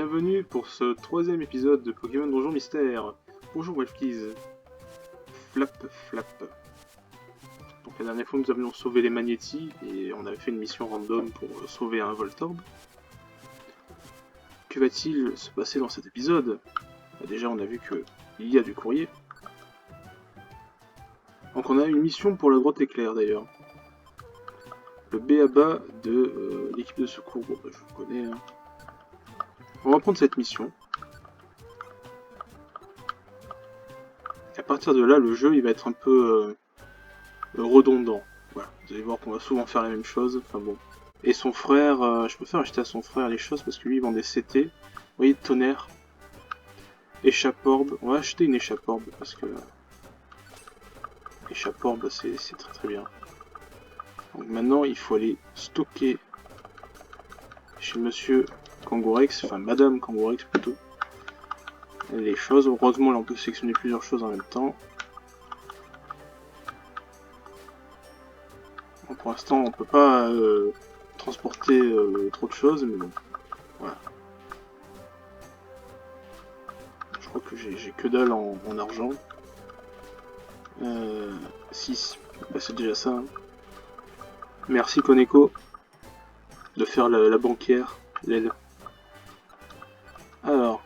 bienvenue pour ce troisième épisode de Pokémon Donjon Mystère. Bonjour Webkeys. Flap. Donc la dernière fois nous avions sauvé les Magnétis et on avait fait une mission random pour sauver un Voltorb. Que va-t-il se passer dans cet épisode? Déjà on a vu qu'il y a du courrier. Donc on a une mission pour la grotte éclair d'ailleurs. Le B.A.B.A. de l'équipe de secours, bon bah, je vous connais. Hein. On va prendre cette mission. Et à partir de là, le jeu il va être un peu redondant. Voilà. Vous allez voir qu'on va souvent faire la même chose. Enfin bon. Et son frère, je préfère acheter à son frère les choses parce que lui il vend des CT. Vous voyez, tonnerre. Échapporbe. On va acheter une échapporbe parce que échapporbe c'est très très bien. Donc maintenant il faut aller stocker chez monsieur Kangourex, enfin madame Kangourex plutôt, les choses. Heureusement là on peut sélectionner plusieurs choses en même temps. Donc, pour l'instant on peut pas transporter trop de choses, mais bon, voilà. Je crois que j'ai que dalle en argent. 6, bah, c'est déjà ça. Hein. Merci Koneko de faire la banquière, l'aide. Alors,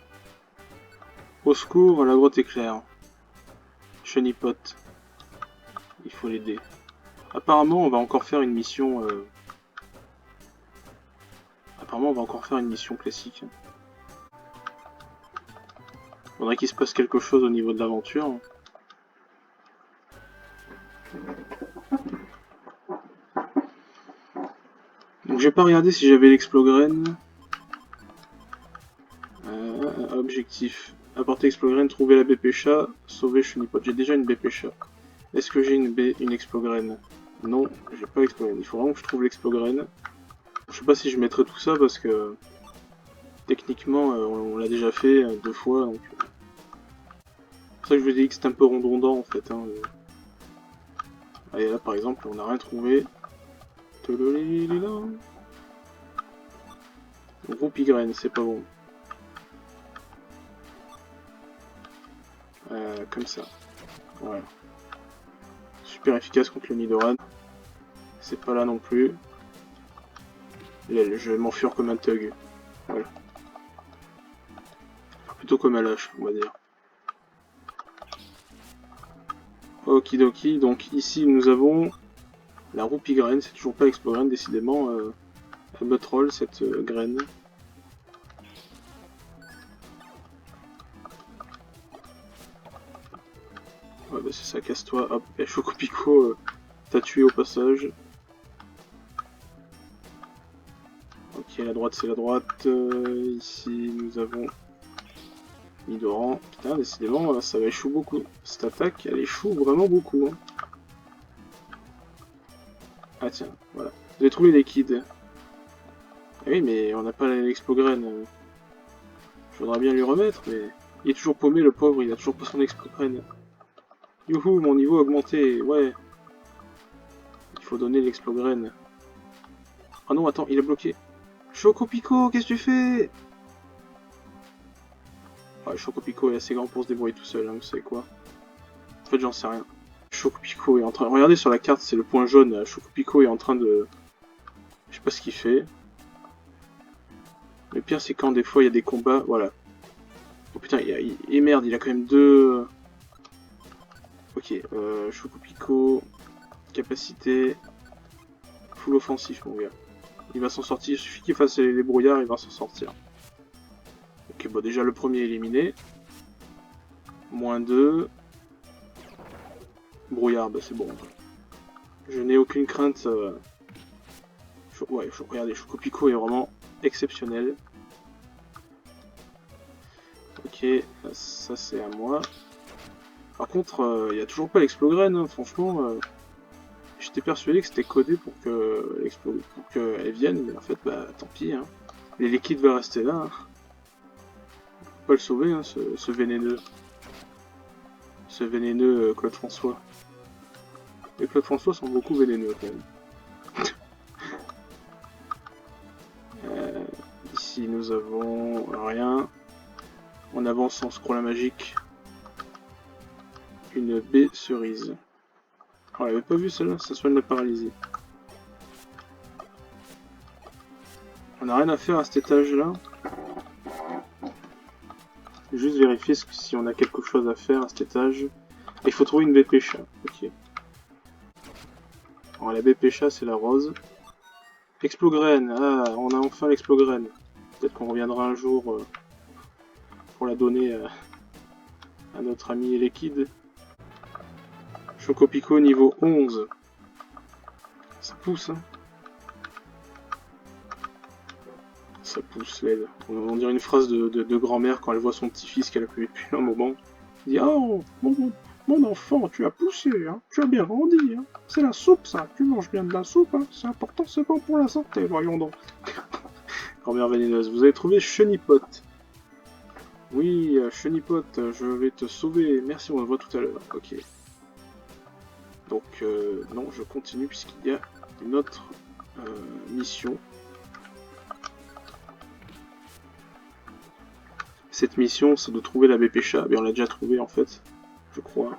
au secours, la grotte éclair. Chenipot. Il faut l'aider. Apparemment, on va encore faire une mission. Apparemment, on va encore faire une mission classique. Faudrait qu'il se passe quelque chose au niveau de l'aventure. Donc, j'ai pas regardé si j'avais l'Explogrène. Objectif. Apporter Explogrène, trouver la BP-chat, sauver Chenipot. J'ai déjà une BP-chat. Est-ce que j'ai une Explogrène? Non, j'ai pas l'Explogrène. Il faut vraiment que je trouve l'Explogrène. Je sais pas si je mettrai tout ça parce que techniquement on l'a déjà fait 2 fois. Donc... c'est pour ça que je vous ai dit que c'est un peu redondant en fait. Hein. Allez là par exemple on n'a rien trouvé. Roupigraine, c'est pas bon. Comme ça. Voilà. Super efficace contre le Nidoran. C'est pas là non plus. Je vais m'enfuir comme un thug. Voilà. Plutôt comme un lâche, on va dire. Okidoki, donc ici nous avons la Roupigraine, c'est toujours pas l'Explogrène, décidément. Elle me troll cette graine. Ouais bah c'est ça, casse-toi, hop, et Chocopico t'a tué au passage. Ok, la droite c'est la droite, ici nous avons Nidoran. Putain, décidément ça va échouer beaucoup. Cette attaque elle échoue vraiment beaucoup. Hein. Ah tiens, voilà. Vous avez trouvé les kids. Ah oui mais on n'a pas l'Explogrène. Je voudrais bien lui remettre mais... il est toujours paumé le pauvre, il a toujours pas son Explogrène. Youhou, mon niveau a augmenté, ouais. Il faut donner l'Explogrène. Ah non, attends, il est bloqué. Chocopico, qu'est-ce que tu fais? Ouais, Chocopico est assez grand pour se débrouiller tout seul, hein, vous savez quoi. En fait, j'en sais rien. Chocopico est en train... regardez sur la carte, c'est le point jaune. Chocopico est en train de... je sais pas ce qu'il fait. Le pire, c'est quand des fois, il y a des combats, voilà. Oh putain, et merde, il a quand même deux... Ok, Chocopico... capacité... full offensif, mon gars. Il va s'en sortir, il suffit qu'il fasse les brouillards, il va s'en sortir. Ok, bon déjà le premier éliminé. Moins 2. Brouillard, bah c'est bon. Je n'ai aucune crainte. Ouais, regardez, Chocopico est vraiment exceptionnel. Ok, ça c'est à moi. Par contre, il n'y a toujours pas l'Explogrène, hein, franchement. J'étais persuadé que c'était codé pour qu'elle vienne, mais en fait, bah tant pis. Hein. Les liquides vont rester là. Hein. Faut pas le sauver, hein, ce vénéneux. Ce vénéneux Claude François. Les Claude François sont beaucoup vénéneux quand même. ici nous avons rien. On avance en scroll magique. Une baie cerise. On l'avait pas vu celle-là, ça soigne la paralysie. On n'a rien à faire à cet étage-là. Juste vérifier si on a quelque chose à faire à cet étage. Il faut trouver une baie pécha. Ok. Alors la baie pécha, c'est la rose. Explograine. Ah, on a enfin l'explograine. Peut-être qu'on reviendra un jour pour la donner à notre ami Liquide. Chocopico niveau 11. Ça pousse, hein. Ça pousse, l'aide. On dirait une phrase de grand-mère quand elle voit son petit-fils qu'elle a plus depuis un moment. Elle dit « Oh, mon enfant, tu as poussé, hein. Tu as bien grandi, hein. C'est la soupe, ça. Tu manges bien de la soupe, hein. C'est important, c'est bon pour la santé, voyons donc. » Grand-mère vénéneuse, vous avez trouvé Chenipot. Oui, Chenipot, je vais te sauver. Merci, on le voit tout à l'heure. Ok. Donc, non, je continue puisqu'il y a une autre mission. Cette mission, c'est de trouver la baie pécha. Bien, on l'a déjà trouvé en fait, je crois.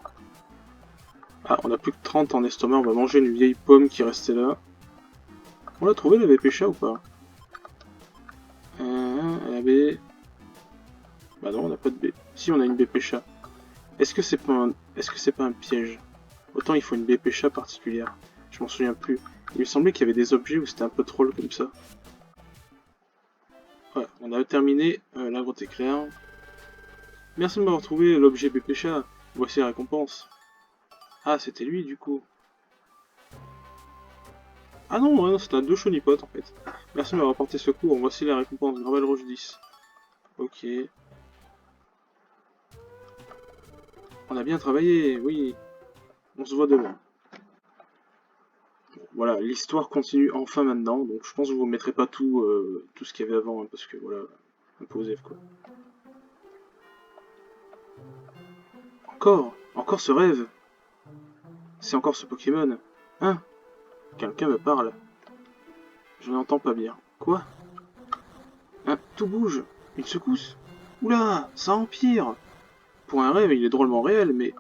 Ah, on a plus que 30 en estomac, on va manger une vieille pomme qui restait là. On l'a trouvé la baie pécha ou pas? La baie... Bah non, on n'a pas de baie. Si, on a une baie pécha. Est-ce que c'est pas un piège? Autant il faut une baie pécha particulière. Je m'en souviens plus. Il me semblait qu'il y avait des objets où c'était un peu troll comme ça. Voilà, on a terminé la grotte éclair. Merci de m'avoir trouvé l'objet baie pécha. Voici la récompense. Ah, c'était lui du coup. Ah non, non c'était un deux chonipotes en fait. Merci de m'avoir apporté secours. Voici la récompense. Gravel Rouge 10. Ok. On a bien travaillé, oui. On se voit demain. Bon, voilà, l'histoire continue enfin maintenant. Donc je pense que je vous mettrai pas tout ce qu'il y avait avant. Hein, parce que voilà, un peu osef quoi. Encore ce rêve. C'est encore ce Pokémon. Hein? Quelqu'un me parle. Je n'entends pas bien. Quoi? Hein? Tout bouge. Une secousse. Oula, ça empire. Pour un rêve, il est drôlement réel, mais...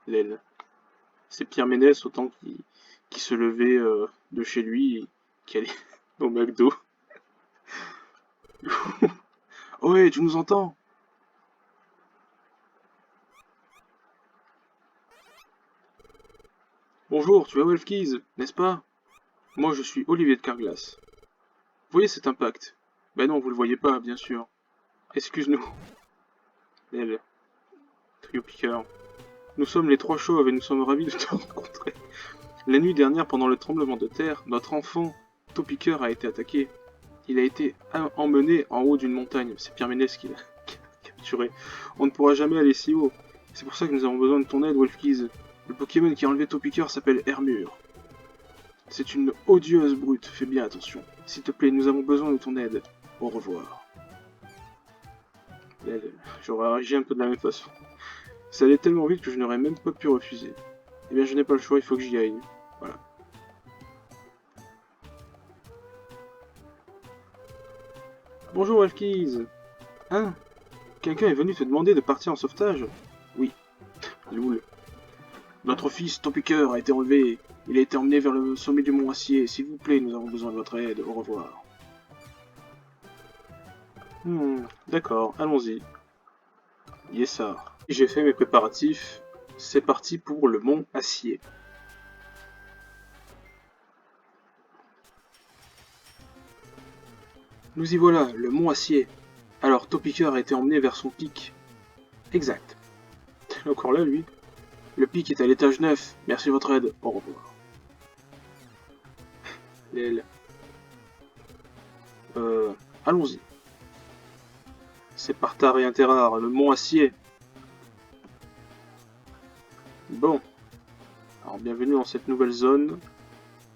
L'aile. C'est Pierre Ménès autant qui se levait de chez lui et qui allait au McDo. Oh ouais, tu nous entends? Bonjour, tu es Wolfkeys, n'est-ce pas? Moi, je suis Olivier de Carglass. Vous voyez cet impact? Ben non, vous le voyez pas, bien sûr. Excuse-nous. Elle. Trio piqueur. Nous sommes les trois chauves et nous sommes ravis de te rencontrer. La nuit dernière, pendant le tremblement de terre, notre enfant, Topiqueur, a été attaqué. Il a été emmené en haut d'une montagne. C'est Pierre Ménès qui l'a capturé. On ne pourra jamais aller si haut. C'est pour ça que nous avons besoin de ton aide, Wolfkeys. Le Pokémon qui a enlevé Topiqueur s'appelle Hermure. C'est une odieuse brute, fais bien attention. S'il te plaît, nous avons besoin de ton aide. Au revoir. J'aurais réagi un peu de la même façon. Ça allait tellement vite que je n'aurais même pas pu refuser. Eh bien, je n'ai pas le choix, il faut que j'y aille. Voilà. Bonjour, Wolfkeys. Hein? Quelqu'un est venu te demander de partir en sauvetage? Oui. Loul. Notre fils, Topiqueur, a été enlevé. Il a été emmené vers le sommet du mont Acier. S'il vous plaît, nous avons besoin de votre aide. Au revoir. D'accord, allons-y. Yessar. J'ai fait mes préparatifs. C'est parti pour le mont Acier. Nous y voilà, le mont Acier. Alors, Topiqueur a été emmené vers son pic. Exact. Encore là, lui. Le pic est à l'étage 9. Merci de votre aide. Au revoir. L'aile. Allons-y. C'est Partar et Interrar, le mont Acier. Bon. Alors, bienvenue dans cette nouvelle zone.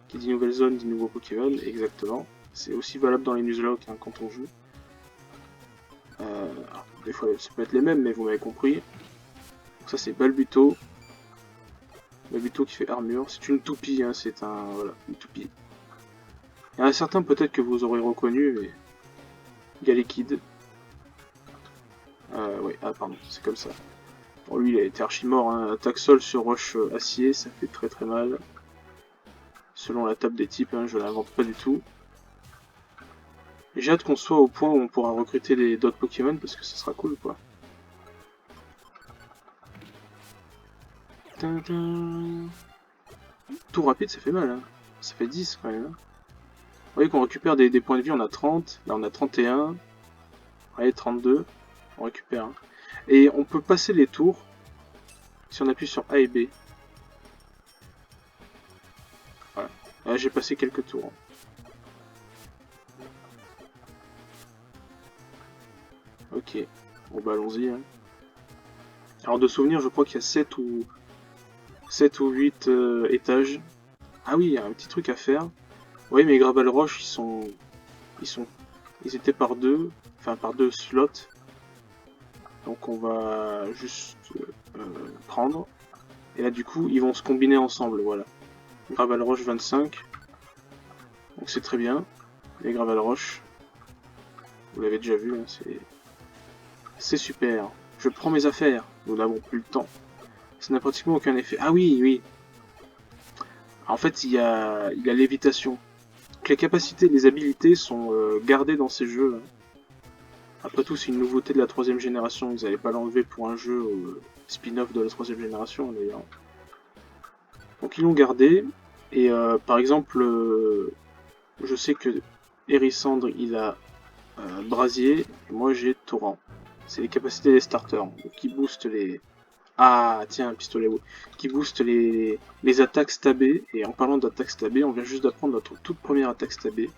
Qui dit nouvelle zone dit nouveau Pokémon, exactement. C'est aussi valable dans les nuzlocke hein, quand on joue. Alors, des fois, ça peut être les mêmes, mais vous m'avez compris. Donc ça, c'est Balbuto. Balbuto qui fait armure. C'est une toupie, hein, c'est un... Voilà, une toupie. Il y en a certains peut-être que vous aurez reconnu, mais... Galekid. Ouais, ah pardon, c'est comme ça. Bon, lui, il a été archi mort, hein. Attaque sol sur roche acier, ça fait très très mal. Selon la table des types, hein, je l'invente pas du tout. J'ai hâte qu'on soit au point où on pourra recruter d'autres Pokémon, parce que ça sera cool, quoi. Tout rapide, ça fait mal, hein. Ça fait 10 quand même. Hein. Vous voyez qu'on récupère des points de vie, on a 30, là on a 31, allez 32, on récupère. Hein. Et on peut passer les tours si on appuie sur A et B. Voilà. Là j'ai passé quelques tours. Ok, bon bah allons-y. Hein. Alors de souvenir, je crois qu'il y a 7 ou 8 étages. Ah oui, il y a un petit truc à faire. Oui, mais Gravel Roche, ils étaient par deux, enfin par deux slots. Donc on va juste prendre. Et là du coup, ils vont se combiner ensemble, voilà. Gravel Roche 25. Donc c'est très bien. Les Gravel Roche, vous l'avez déjà vu, hein, c'est super. Je prends mes affaires. Nous n'avons plus le temps. Ça n'a pratiquement aucun effet. Ah oui, oui. En fait, il y a l'évitation. Les capacités et les habilités sont gardées dans ces jeux. Hein. Après tout, c'est une nouveauté de la 3ème génération. Ils n'allaient pas l'enlever pour un jeu spin-off de la 3ème génération, d'ailleurs. Donc ils l'ont gardé. Et par exemple, je sais que Hérissandre, il a Brasier. Et moi, j'ai Torrent. C'est les capacités des starters. Donc, qui boostent les... Ah, tiens, un pistolet haut. Qui booste les attaques stabées. Et en parlant d'attaques stabées, on vient juste d'apprendre notre toute première attaque stabée.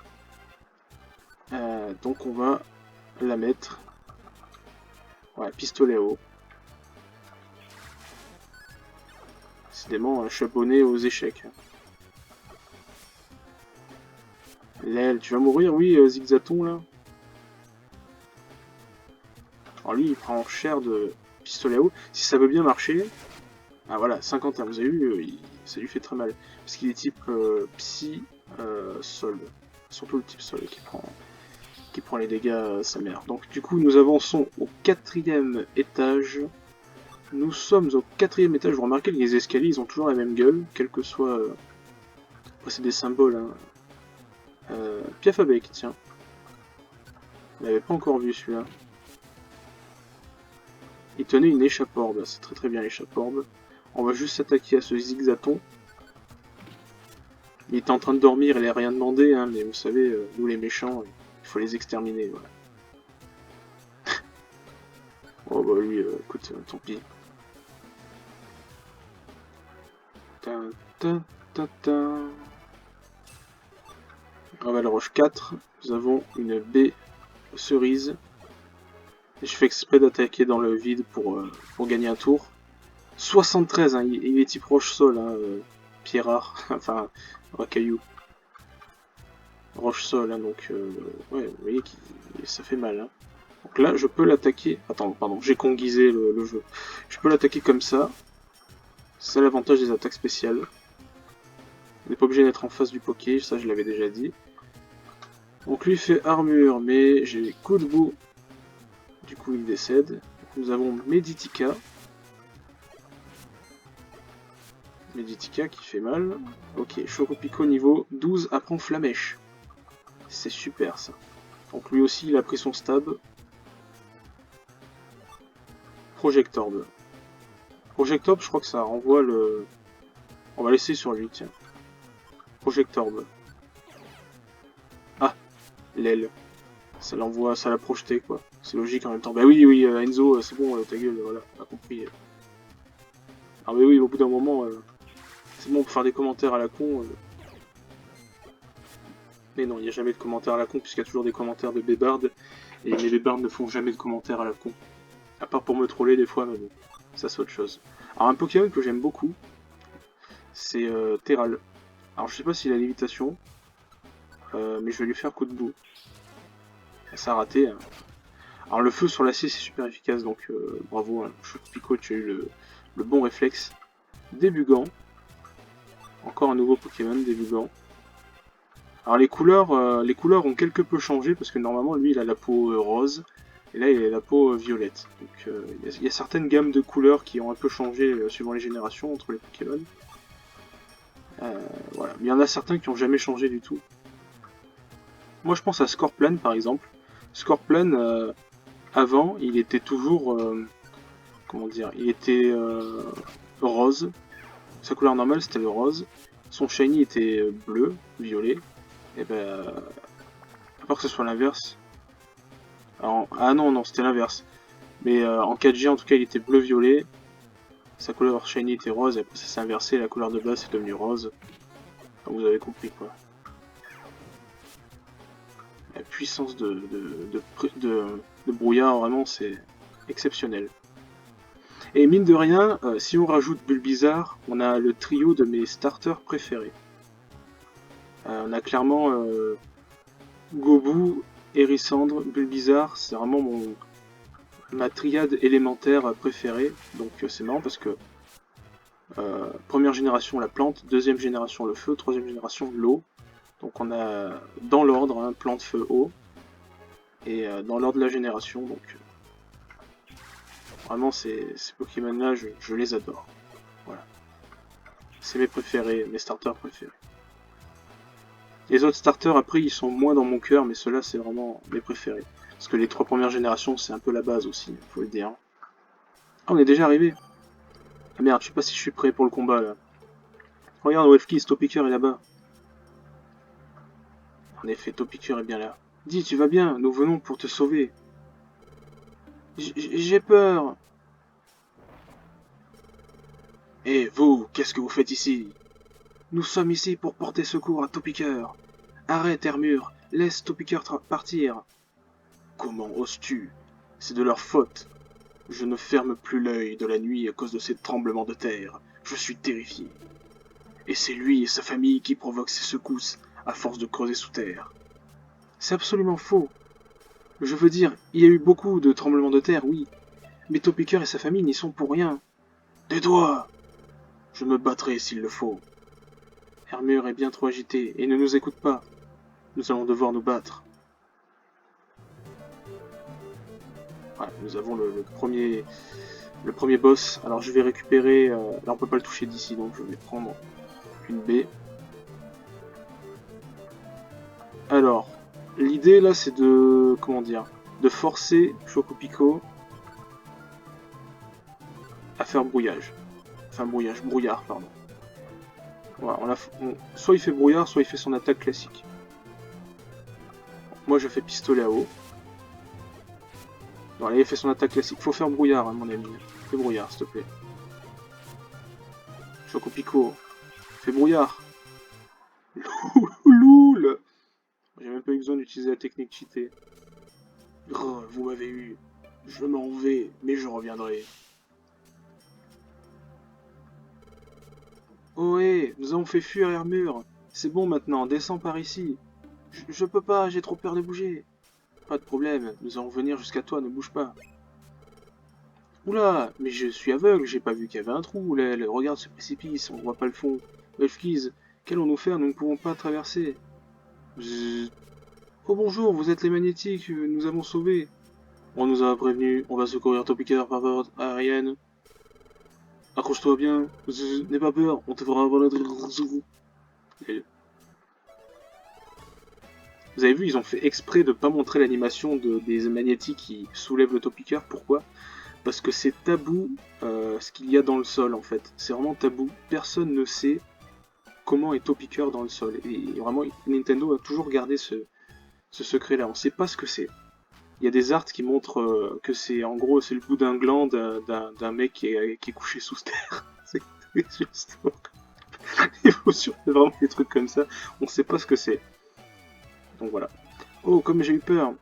Donc on va la mettre. Ouais, pistolet haut. Décidément, je suis abonné aux échecs. L'aile, tu vas mourir, oui, Zigzaton, là. Alors lui, il prend cher de pistolet haut. Si ça veut bien marcher... Ah voilà, 51, vous avez vu, ça lui fait très mal. Parce qu'il est type psy, sol. Surtout le type sol qui prend les dégâts, sa mère. Donc du coup, nous avançons au 4ème étage. Nous sommes au 4ème étage. Vous remarquez que les escaliers, ils ont toujours la même gueule, quel que soit... Après, c'est des symboles, hein. Piafabec, tiens. On l'avait pas encore vu, celui-là. Il tenait une échappe-orbe. C'est très très bien, l'échappe-orbe. On va juste s'attaquer à ce Zigzaton. Il était en train de dormir, il n'a rien demandé, hein, mais vous savez, nous les méchants, il faut les exterminer, voilà. Oh bah lui, écoute, tant pis. Gravel Roche 4, nous avons une baie cerise. Et je fais exprès d'attaquer dans le vide pour gagner un tour. 73, hein, il est type roche-sol, hein, pierre rare, enfin, caillou. Roche-sol, hein, donc, ouais, vous voyez que ça fait mal. Hein. Donc là, je peux l'attaquer... Attends, pardon, j'ai conguisé le jeu. Je peux l'attaquer comme ça. C'est l'avantage des attaques spéciales. On n'est pas obligé d'être en face du Poké, ça je l'avais déjà dit. Donc lui fait armure, mais j'ai coup de boue. Du coup, il décède. Donc, nous avons Meditica. Meditica qui fait mal. Ok, Chocopico niveau 12 apprend Flamèche. C'est super ça. Donc lui aussi, il a pris son stab. Projectorb. Projectorb, je crois que ça renvoie le... On va laisser sur lui, tiens. Projectorb. Ah, l'aile. Ça l'envoie, ça l'a projeté, quoi. C'est logique en même temps. Bah oui, oui, Enzo, c'est bon, ta gueule, voilà, on a compris. Ah mais oui, au bout d'un moment, c'est bon pour faire des commentaires à la con. Mais non, il n'y a jamais de commentaires à la con, puisqu'il y a toujours des commentaires de Bébard. Et mes Bébards ne font jamais de commentaires à la con. À part pour me troller des fois, mais bon, ça c'est autre chose. Alors un Pokémon que j'aime beaucoup, c'est Terral. Alors je sais pas s'il a lévitation, mais je vais lui faire coup de boue. Ça a raté. Hein. Alors le feu sur l'acier c'est super efficace, donc bravo, hein. Pico, tu as eu le bon réflexe. Débugant. Encore un nouveau Pokémon, Débugant. Alors les couleurs ont quelque peu changé parce que normalement lui il a la peau rose et là il a la peau violette. Donc il y a certaines gammes de couleurs qui ont un peu changé suivant les générations entre les Pokémon. Voilà. Mais il y en a certains qui ont jamais changé du tout. Moi je pense à Scorpion par exemple. Scorpion avant il était toujours comment dire, il était rose. Sa couleur normale c'était le rose. Son shiny était bleu, violet. Et ben à part que ce soit l'inverse. Ah non, non, c'était l'inverse. Mais en 4G, en tout cas, il était bleu-violet. Sa couleur shiny était rose, et après ça s'est inversé, la couleur de base c'est devenu rose. Enfin, vous avez compris quoi. La puissance de brouillard, vraiment, c'est exceptionnel. Et mine de rien, si on rajoute Bulbizarre, on a le trio de mes starters préférés. On a clairement Gobu, Hérissandre, Bulbizarre, c'est vraiment ma triade élémentaire préférée. Donc c'est marrant parce que première génération la plante, deuxième génération le feu, troisième génération l'eau. Donc on a dans l'ordre hein, plante, feu, eau. Et dans l'ordre de la génération. Donc vraiment ces Pokémon là je les adore. Voilà. C'est mes préférés, mes starters préférés. Les autres starters après ils sont moins dans mon cœur mais ceux-là c'est vraiment mes préférés. Parce que les trois premières générations c'est un peu la base aussi, faut le dire. Ah on est déjà arrivé. Ah merde, je sais pas si je suis prêt pour le combat là. Regarde, Wefkis, Topiker est là-bas. En effet, Topiker est bien là. Dis, tu vas bien, nous venons pour te sauver. J'ai peur. Et vous, qu'est-ce que vous faites ici? Nous sommes ici pour porter secours à Topiker. Arrête, Hermure, laisse Topiker partir. Comment oses-tu? C'est de leur faute. Je ne ferme plus l'œil de la nuit à cause de ces tremblements de terre. Je suis terrifié. Et c'est lui et sa famille qui provoquent ces secousses à force de creuser sous terre. C'est absolument faux. Je veux dire, il y a eu beaucoup de tremblements de terre, oui, mais Topiker et sa famille n'y sont pour rien. Tais-toi! Je me battrai s'il le faut. Hermure est bien trop agité et ne nous écoute pas. Nous allons devoir nous battre. Voilà, nous avons le premier boss. Alors je vais récupérer... là on peut pas le toucher d'ici, donc je vais prendre une baie. Alors, l'idée là c'est de... comment dire? De forcer Chocopico à faire brouillage. Enfin brouillard, pardon. Voilà, soit il fait brouillard, soit il fait son attaque classique. Moi je fais pistolet à eau. Voilà, il fait son attaque classique. Faut faire brouillard, hein, mon ami. Fais brouillard, s'il te plaît. Chocopico, fais brouillard. Loul. J'ai même pas eu besoin d'utiliser la technique cheatée. Oh, vous m'avez eu. Je m'en vais, mais je reviendrai. Ohé, nous avons fait fuir Hermure. C'est bon maintenant, descends par ici. Je peux pas, j'ai trop peur de bouger. Pas de problème, nous allons venir jusqu'à toi, ne bouge pas. Oula, mais je suis aveugle, j'ai pas vu qu'il y avait un trou, là, regarde ce précipice, on voit pas le fond. Elfkiz, qu'allons-nous faire, nous ne pouvons pas traverser. Bzzz. Oh bonjour, vous êtes les magnétiques, nous avons sauvés. On nous a prévenu, on va secourir Topiker par votre aérienne. Accroche-toi bien, n'aie pas peur, on te fera avoir notre... Vous avez vu, ils ont fait exprès de pas montrer l'animation des magnétiques qui soulèvent le Topiker, pourquoi? Parce que c'est tabou ce qu'il y a dans le sol en fait. C'est vraiment tabou. Personne ne sait comment est Topiker dans le sol. Et vraiment, Nintendo a toujours gardé ce secret là. On sait pas ce que c'est. Il y a des arts qui montrent que c'est en gros c'est le bout d'un gland d'un mec qui est couché sous terre. C'est juste. Il faut vraiment des trucs comme ça. On sait pas ce que c'est. Donc voilà. Oh, comme j'ai eu peur.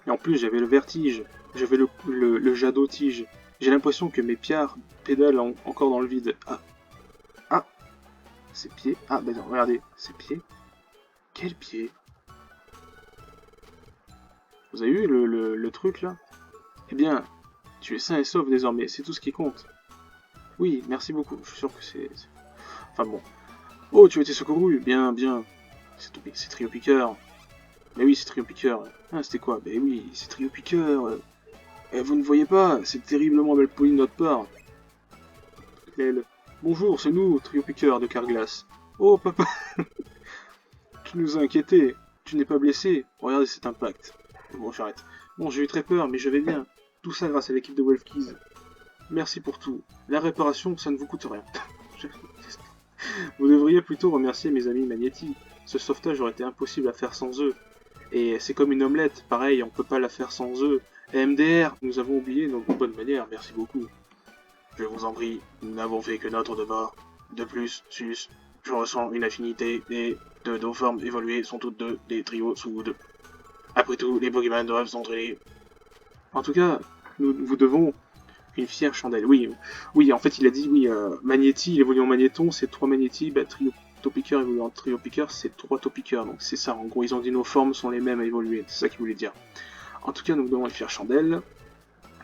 Et en plus j'avais le vertige. J'avais le jadot-tige. J'ai l'impression que mes pierres pédalent encore dans le vide. Ah. Ah. Ses pieds. Ah, bah non, regardez. Ses pieds. Quel pied? Vous avez vu le truc là? Eh bien, tu es sain et sauf désormais. C'est tout ce qui compte. Oui, merci beaucoup. Je suis sûr que c'est... Enfin bon. Oh, tu as été secouru. Bien, bien. C'est Trio Piqueur. Mais oui, c'est Trio Piqueur. Ah, c'était quoi? Mais oui, c'est Trio Piqueur. Vous ne voyez pas, c'est terriblement mal poli de notre part. Elle. Bonjour, c'est nous, Trio Piqueur de Carglass. Oh, papa, tu nous as inquiétés. Tu n'es pas blessé? Regardez cet impact. Bon, j'arrête. Bon, j'ai eu très peur, mais je vais bien. Tout ça grâce à l'équipe de Wolfkeys. Merci pour tout. La réparation, ça ne vous coûte rien. Vous devriez plutôt remercier mes amis Magnetti. Ce sauvetage aurait été impossible à faire sans eux. Et c'est comme une omelette, pareil, on peut pas la faire sans eux. Et MDR, nous avons oublié nos bonnes manières, merci beaucoup. Je vous en prie, nous n'avons fait que notre devoir. De plus, sus, je ressens une affinité et de nos formes évoluées sont toutes deux des trios sous deux. Après tout, les Pokémon doivent s'entraîner. En tout cas, nous vous devons une fière chandelle. Oui, oui, en fait, il a dit, oui, Magnéti, il évolue en Magnéton, c'est 3 Magnéti, bah, Trio Topiqueur évolue en Trio Piqueur, c'est 3 Topiqueurs, donc c'est ça, en gros, ils ont dit nos formes sont les mêmes à évoluer, c'est ça qu'il voulait dire. En tout cas, nous devons une fière chandelle.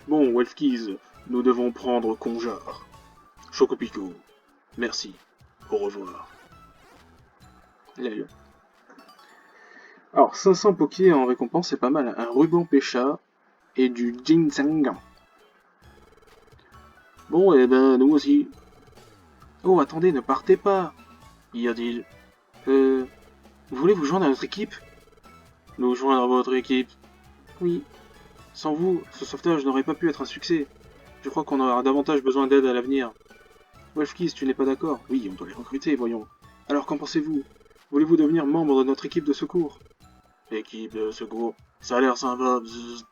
Bon, Wolfkeys, nous devons prendre Conjar. Chocopico, merci, au revoir. Alors, 500 Poké en récompense, c'est pas mal, un ruban Pécha et du ginseng. Bon, et ben, nous aussi. Oh, attendez, ne partez pas, y a-t-il. Vous voulez vous joindre à notre équipe? Nous joindre à votre équipe? Oui. Sans vous, ce sauvetage n'aurait pas pu être un succès. Je crois qu'on aura davantage besoin d'aide à l'avenir. Wolfkeys, tu n'es pas d'accord? Oui, on doit les recruter, voyons. Alors qu'en pensez-vous? Voulez-vous devenir membre de notre équipe de secours? Équipe de secours? Ça a l'air sympa, bzzz.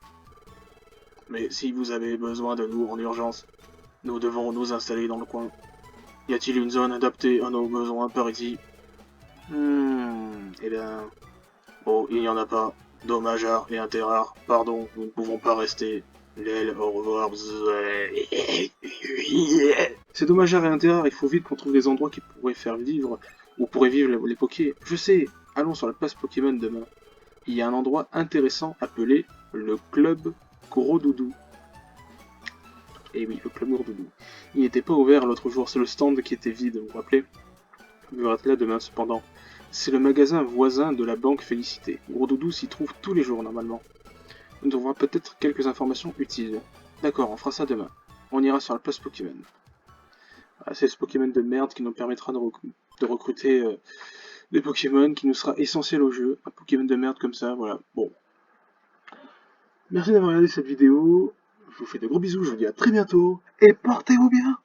Mais si vous avez besoin de nous en urgence, nous devons nous installer dans le coin. Y a-t-il une zone adaptée à nos besoins par ici? Eh bien... Oh, il n'y en a pas. Dommage et interrare. Pardon, nous ne pouvons pas rester. L'aile, au revoir. C'est dommage et interrare, il faut vite qu'on trouve des endroits qui pourraient faire vivre, ou pourraient vivre les Pokés. Je sais, allons sur la place Pokémon demain. Il y a un endroit intéressant appelé le Club Gros Doudou. Eh oui, le Club Gros Doudou. Il n'était pas ouvert l'autre jour, c'est le stand qui était vide, vous vous rappelez? Vous devez être là demain cependant. C'est le magasin voisin de la banque Félicité. Gros Doudou s'y trouve tous les jours normalement. On trouvera peut-être quelques informations utiles. D'accord, on fera ça demain. On ira sur la place Pokémon. Ah, c'est ce Pokémon de merde qui nous permettra de recruter des Pokémon qui nous sera essentiel au jeu. Un Pokémon de merde comme ça, voilà. Bon. Merci d'avoir regardé cette vidéo. Je vous fais de gros bisous, je vous dis à très bientôt. Et portez-vous bien!